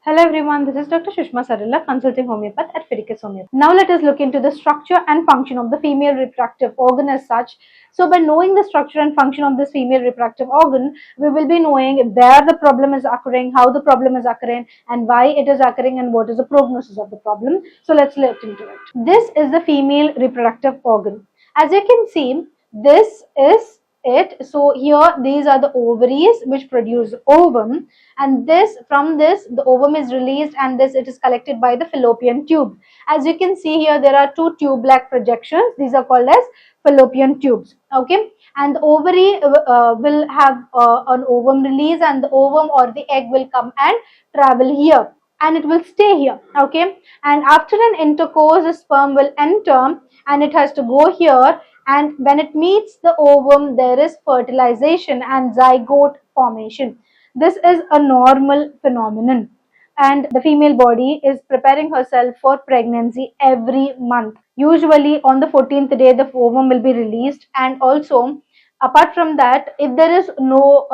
Hello everyone, this is Dr. Shushma Sarila, consulting homeopath at Fideicus Homeopathy. Now let us look into the structure and function of the female reproductive organ as such. So by knowing the structure and function of this female reproductive organ, we will be knowing where the problem is occurring, how the problem is occurring, and why it is occurring, and what is the prognosis of the problem. So let's look into it. This is the female reproductive organ. As you can see, this is it. So here these are the ovaries which produce ovum, and from this the ovum is released, and it is collected by the fallopian tube. As you can see here, there are two tube-like projections. These are called as fallopian tubes. Okay, and the ovary will have an ovum release, and the ovum or the egg will come and travel here, and it will stay here. Okay, and after an intercourse, the sperm will enter and it has to go here, and when it meets the ovum, there is fertilization and zygote formation. This is a normal phenomenon, and the female body is preparing herself for pregnancy every month. Usually on the 14th day the ovum will be released, and also apart from that, if there is no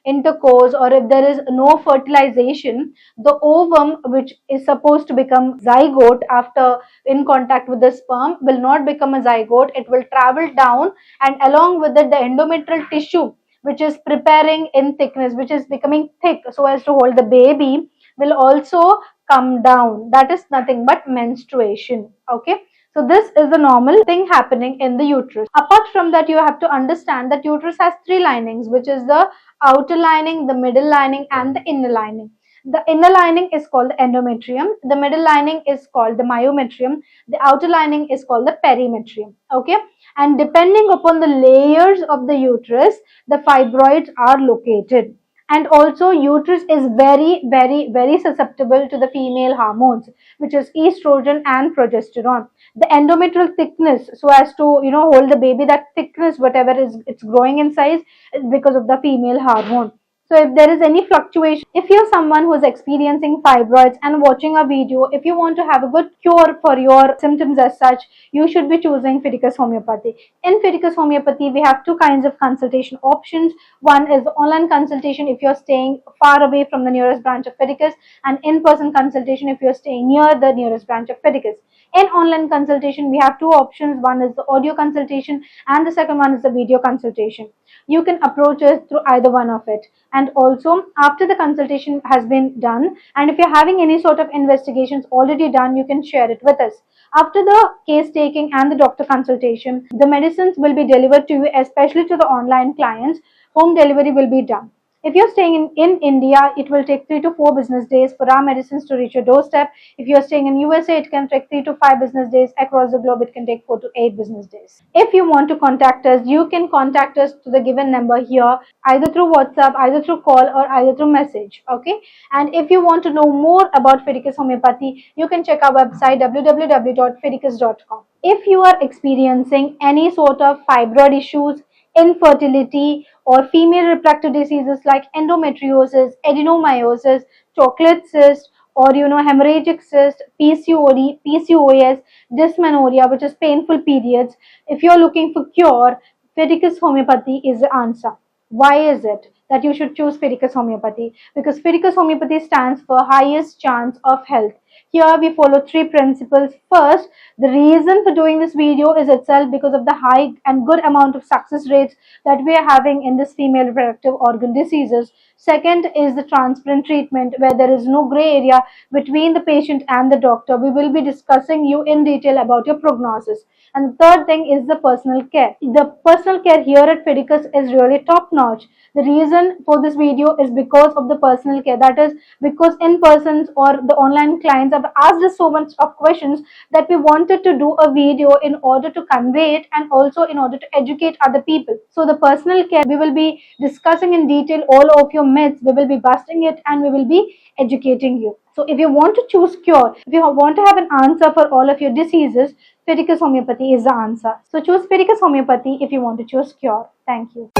intercourse, or if there is no fertilization, the ovum, which is supposed to become zygote after in contact with the sperm, will not become a zygote. It will travel down, and along with it the endometrial tissue, which is preparing in thickness, which is becoming thick so as to hold the baby, will also come down. That is nothing but menstruation. Okay, so this is the normal thing happening in the uterus. Apart from that, you have to understand that uterus has three linings, which is the outer lining, the middle lining, and the inner lining. The inner lining is called the endometrium, the middle lining is called the myometrium, the outer lining is called the perimetrium. Okay, and depending upon the layers of the uterus, the fibroids are located. And also uterus is very susceptible to the female hormones, which is estrogen and progesterone. The endometrial thickness, so as to hold the baby, that thickness, whatever is it's growing in size, is because of the female hormone. So if there is any fluctuation, if you're someone who is experiencing fibroids and watching a video, if you want to have a good cure for your symptoms as such, you should be choosing Fideicus Homeopathy. In Fideicus Homeopathy, we have two kinds of consultation options. One is the online consultation if you're staying far away from the nearest branch of Fideicus, and in-person consultation if you're staying near the nearest branch of Fideicus. In online consultation, we have two options. One is the audio consultation, and the second one is the video consultation. You can approach us through either one of it. And also, after the consultation has been done, and if you're having any sort of investigations already done, you can share it with us. After the case taking and the doctor consultation, the medicines will be delivered to you, especially to the online clients. Home delivery will be done. If you're staying in India, it will take 3 to 4 business days for our medicines to reach your doorstep. If you're staying in USA, it can take 3 to 5 business days. Across the globe, it can take 4 to 8 business days. If you want to contact us, you can contact us to the given number here, either through WhatsApp, either through call, or either through message. Okay. And if you want to know more about Fideicus Homeopathy, you can check our website www.fideicus.com. If you are experiencing any sort of fibroid issues, infertility, or female reproductive diseases like endometriosis, adenomyosis, chocolate cyst, or hemorrhagic cyst, PCOD, PCOS, dysmenorrhea, which is painful periods, if you're looking for cure, Fideicus Homeopathy is the answer. Why is it that you should choose Fideicus Homeopathy? Because Fideicus Homeopathy stands for highest chance of health. Here we follow 3 principles. First, the reason for doing this video is itself because of the high and good amount of success rates that we are having in this female reproductive organ diseases. Second is the transparent treatment, where there is no gray area between the patient and the doctor. We will be discussing you in detail about your prognosis. And third thing is the personal care. The personal care here at Fideicus is really top notch. The reason for this video is because of the personal care. That is because in persons or the online clients have asked us so much of questions that we wanted to do a video in order to convey it, and also in order to educate other people. So the personal care, we will be discussing in detail all of your myths. We will be busting it, and we will be educating you. So if you want to choose cure, if you want to have an answer for all of your diseases, Fideicus Homeopathy is the answer. So choose Fideicus Homeopathy if you want to choose cure. Thank you.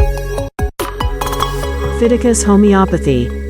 Fideicus Homeopathy.